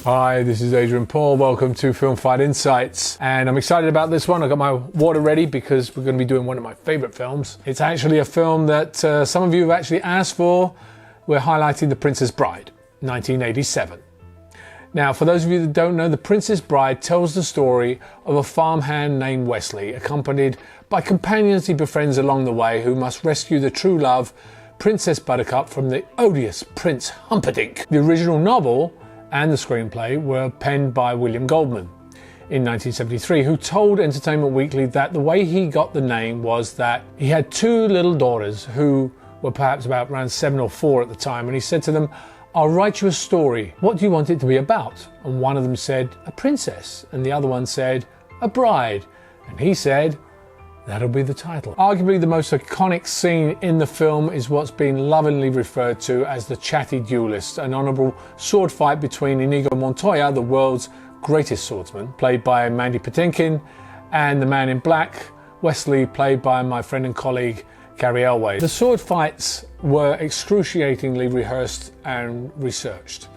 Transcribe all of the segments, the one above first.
Hi, this is Adrian Paul. Welcome to Film Fight Insights. And I'm excited about this one. I got my water ready because we're going to be doing one of my favorite films. It's actually a film that some of you have actually asked for. We're highlighting The Princess Bride, 1987. Now, for those of you that don't know, The Princess Bride tells the story of a farmhand named Wesley, accompanied by companions he befriends along the way who must rescue the true love, Princess Buttercup, from the odious Prince Humperdinck. The original novel and the screenplay were penned by William Goldman in 1973, who told Entertainment Weekly that the way he got the name was that he had two little daughters who were perhaps about around 7 or 4 at the time, and he said to them, "I'll write you a story. What do you want it to be about?" And one of them said, "A princess," and the other one said, "A bride," and he said, "That'll be the title." Arguably the most iconic scene in the film is what's been lovingly referred to as the Chatty Duelist, an honourable sword fight between Inigo Montoya, the world's greatest swordsman, played by Mandy Patinkin, and the man in black, Wesley, played by my friend and colleague Cary Elwes. The sword fights were excruciatingly rehearsed and researched.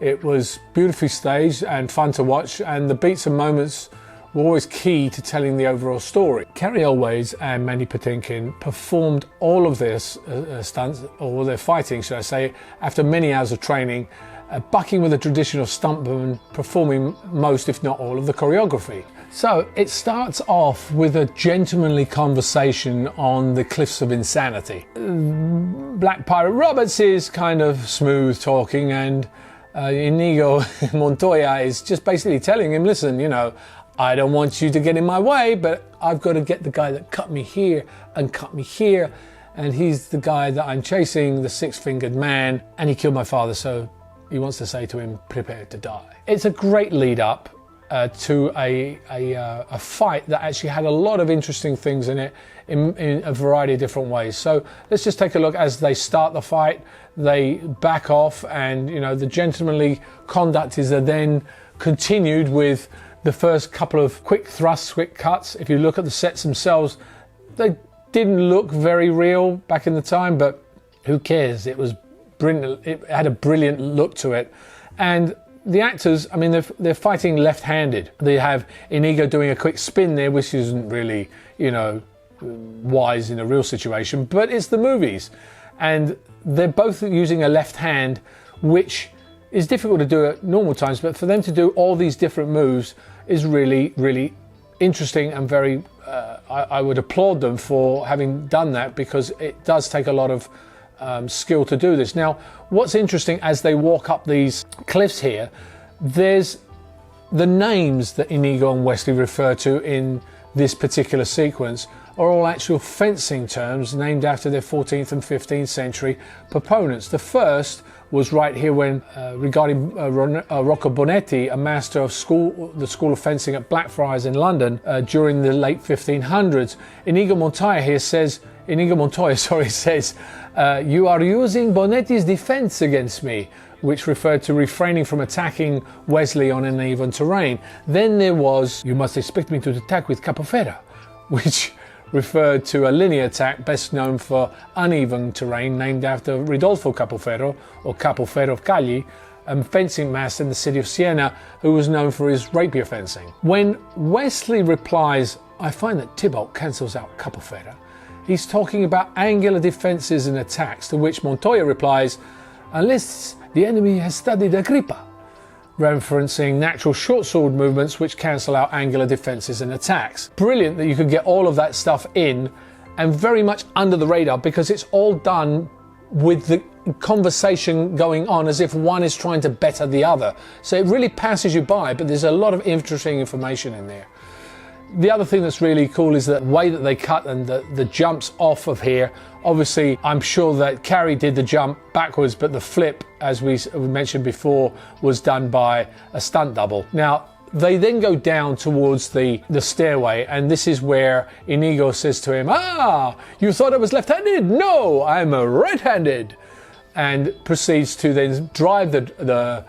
It was beautifully staged and fun to watch, and the beats and moments were always key to telling the overall story. Cary Elwes and Mandy Patinkin performed all of their stunts, or their fighting, should I say, after many hours of training, bucking with a traditional stuntman, performing most, if not all, of the choreography. So it starts off with a gentlemanly conversation on the cliffs of insanity. Black Pirate Roberts is kind of smooth talking, and Inigo Montoya is just basically telling him, listen, you know, I don't want you to get in my way, but I've got to get the guy that cut me here and cut me here. And he's the guy that I'm chasing, the six-fingered man, and he killed my father, so he wants to say to him, prepare to die. It's a great lead up to a fight that actually had a lot of interesting things in it in a variety of different ways. So let's just take a look as they start the fight. They back off, and you know, the gentlemanly conduct is then continued with the first couple of quick thrusts, quick cuts. If you look at the sets themselves, they didn't look very real back in the time, but who cares? It was brilliant. It had a brilliant look to it. And the actors, I mean, they're fighting left-handed. They have Inigo doing a quick spin there, which isn't really, you know, wise in a real situation, but it's the movies. And they're both using a left hand, which is difficult to do at normal times, but for them to do all these different moves is really, really interesting, and very, I would applaud them for having done that, because it does take a lot of skill to do this. Now, what's interesting, as they walk up these cliffs here, there's the names that Inigo and Wesley refer to in this particular sequence are all actual fencing terms named after their 14th and 15th century proponents. The first was right here when regarding Rocco Bonetti, a master of the School of Fencing at Blackfriars in London during the late 1500s. Inigo Montoya says, "You are using Bonetti's defense against me," which referred to refraining from attacking Wesley on uneven terrain. Then there was, "You must expect me to attack with capoferra," which referred to a linear attack best known for uneven terrain, named after Ridolfo Capoferro, or Capoferro of Cagli, a fencing master in the city of Siena who was known for his rapier fencing. When Wesley replies, "I find that Tybalt cancels out Capoferra," he's talking about angular defenses and attacks, to which Montoya replies, "Unless the enemy has studied Agrippa," referencing natural short sword movements which cancel out angular defenses and attacks. Brilliant that you could get all of that stuff in, and very much under the radar, because it's all done with the conversation going on as if one is trying to better the other. So it really passes you by, but there's a lot of interesting information in there. The other thing that's really cool is the way that they cut and the jumps off of here. Obviously, I'm sure that Cary did the jump backwards, but the flip, as we mentioned before, was done by a stunt double. Now, they then go down towards the stairway, and this is where Inigo says to him, "Ah, you thought I was left-handed? No, I'm right-handed," and proceeds to then drive the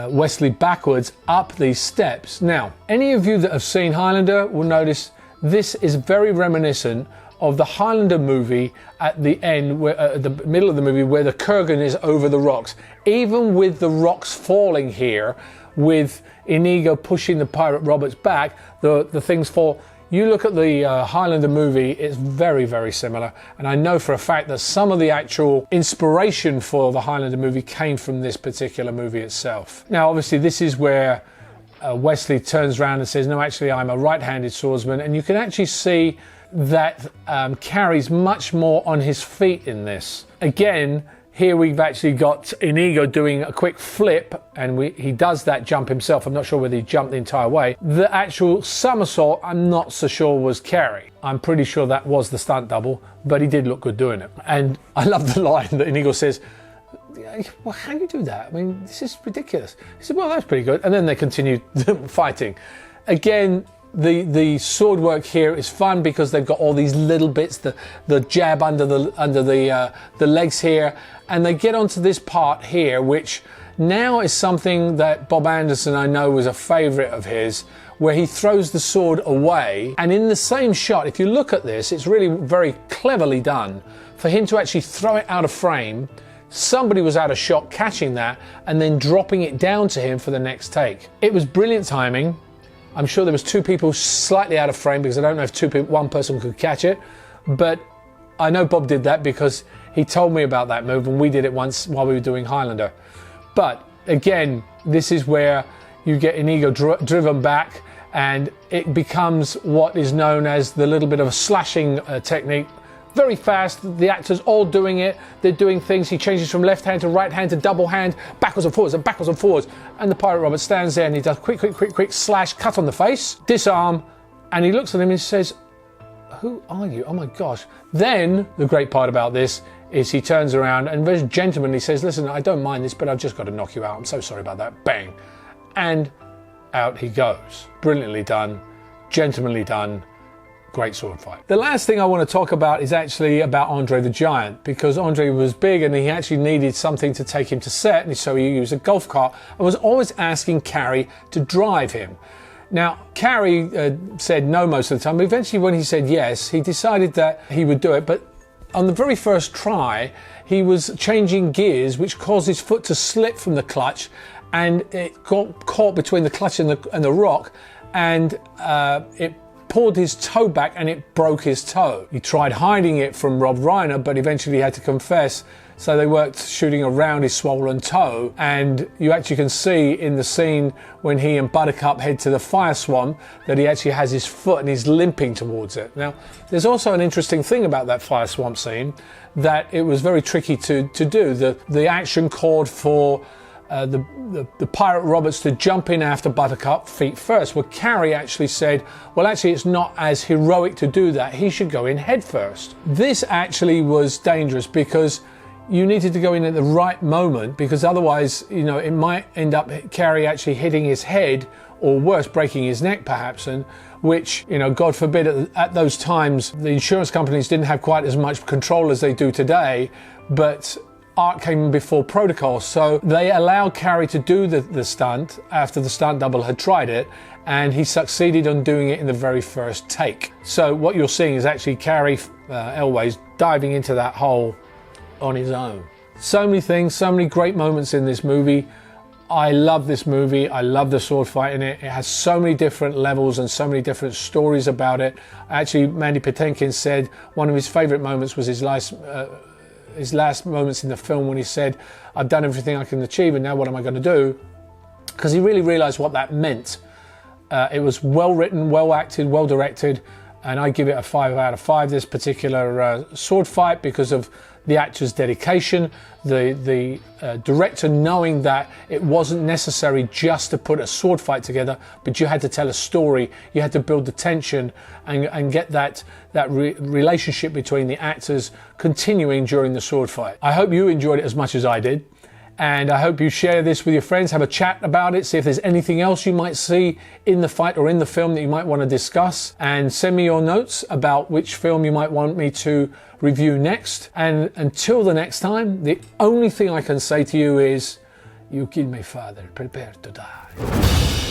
Wesley backwards up these steps. Now, any of you that have seen Highlander will notice this is very reminiscent of the Highlander movie at the end, where, at the middle of the movie, where the kurgan is over the rocks. Even with the rocks falling here, with Inigo pushing the pirate Roberts back, the things fall. You look at the Highlander movie, it's very, very similar. And I know for a fact that some of the actual inspiration for the Highlander movie came from this particular movie itself. Now, obviously, this is where Wesley turns around and says, no, actually, I'm a right-handed swordsman. And you can actually see that Carrey's much more on his feet in this. Again, here we've actually got Inigo doing a quick flip, and he does that jump himself. I'm not sure whether he jumped the entire way. The actual somersault, I'm not so sure was Carrey. I'm pretty sure that was the stunt double, but he did look good doing it. And I love the line that Inigo says, well, how do you do that? I mean, this is ridiculous. He said, well, that's pretty good. And then they continue fighting. Again, the sword work here is fun because they've got all these little bits, the jab under the legs here, and they get onto this part here, which now is something that Bob Anderson, I know, was a favorite of his, where he throws the sword away. And in the same shot, if you look at this, it's really very cleverly done for him to actually throw it out of frame. Somebody was out of shot catching that and then dropping it down to him for the next take. It was brilliant timing. I'm sure there was two people slightly out of frame because I don't know if one person could catch it, but I know Bob did that because he told me about that move and we did it once while we were doing Highlander. But again, this is where you get Inigo driven back and it becomes what is known as the little bit of a slashing technique. Very fast, the actors all doing it, they're doing things, he changes from left hand to right hand to double hand, backwards and forwards and backwards and forwards, and the pirate Robert stands there and he does quick slash, cut on the face, disarm, and he looks at him and says, who are you? Oh my gosh. Then, the great part about this is he turns around and very gentlemanly says, listen, I don't mind this, but I've just got to knock you out, I'm so sorry about that, bang. And out he goes. Brilliantly done, gentlemanly done. Great sword fight. The last thing I want to talk about is actually about Andre the Giant, because Andre was big and he actually needed something to take him to set, and so he used a golf cart and was always asking Carrey to drive him. Now, Carrey said no most of the time, but eventually when he said yes, he decided that he would do it, but on the very first try, he was changing gears, which caused his foot to slip from the clutch, and it got caught between the clutch and the rock, and it pulled his toe back and it broke his toe. He tried hiding it from Rob Reiner, but eventually he had to confess. So they worked shooting around his swollen toe, and you actually can see in the scene when he and Buttercup head to the fire swamp that he actually has his foot and he's limping towards it. Now, there's also an interesting thing about that fire swamp scene, that it was very tricky to do. The action called for the pirate Roberts to jump in after Buttercup feet first. Well, Carrey actually said, well, actually it's not as heroic to do that. He should go in head first. This actually was dangerous because you needed to go in at the right moment, because otherwise, you know, it might end up Carrey actually hitting his head, or worse, breaking his neck perhaps, and which, you know, God forbid, at those times, the insurance companies didn't have quite as much control as they do today, but art came before protocol, so they allowed Carrey to do the stunt after the stunt double had tried it, and he succeeded on doing it in the very first take. So what you're seeing is actually Carrey Elway's diving into that hole on his own. So many things, so many great moments in this movie. I love this movie. I love the sword fight in it. It has so many different levels and so many different stories about it. Actually, Mandy Patinkin said one of his favorite moments was his last moments in the film when he said, I've done everything I can achieve and now what am I going to do? Because he really realized what that meant. It was well written, well acted, well directed, and I give it a 5 out of 5, this particular sword fight, because of the actor's dedication, the director knowing that it wasn't necessary just to put a sword fight together, but you had to tell a story, you had to build the tension and get that relationship between the actors continuing during the sword fight. I hope you enjoyed it as much as I did, and I hope you share this with your friends, have a chat about it, see if there's anything else you might see in the fight or in the film that you might want to discuss, and send me your notes about which film you might want me to review next. And until the next time, the only thing I can say to you is, you killed my father, prepare to die.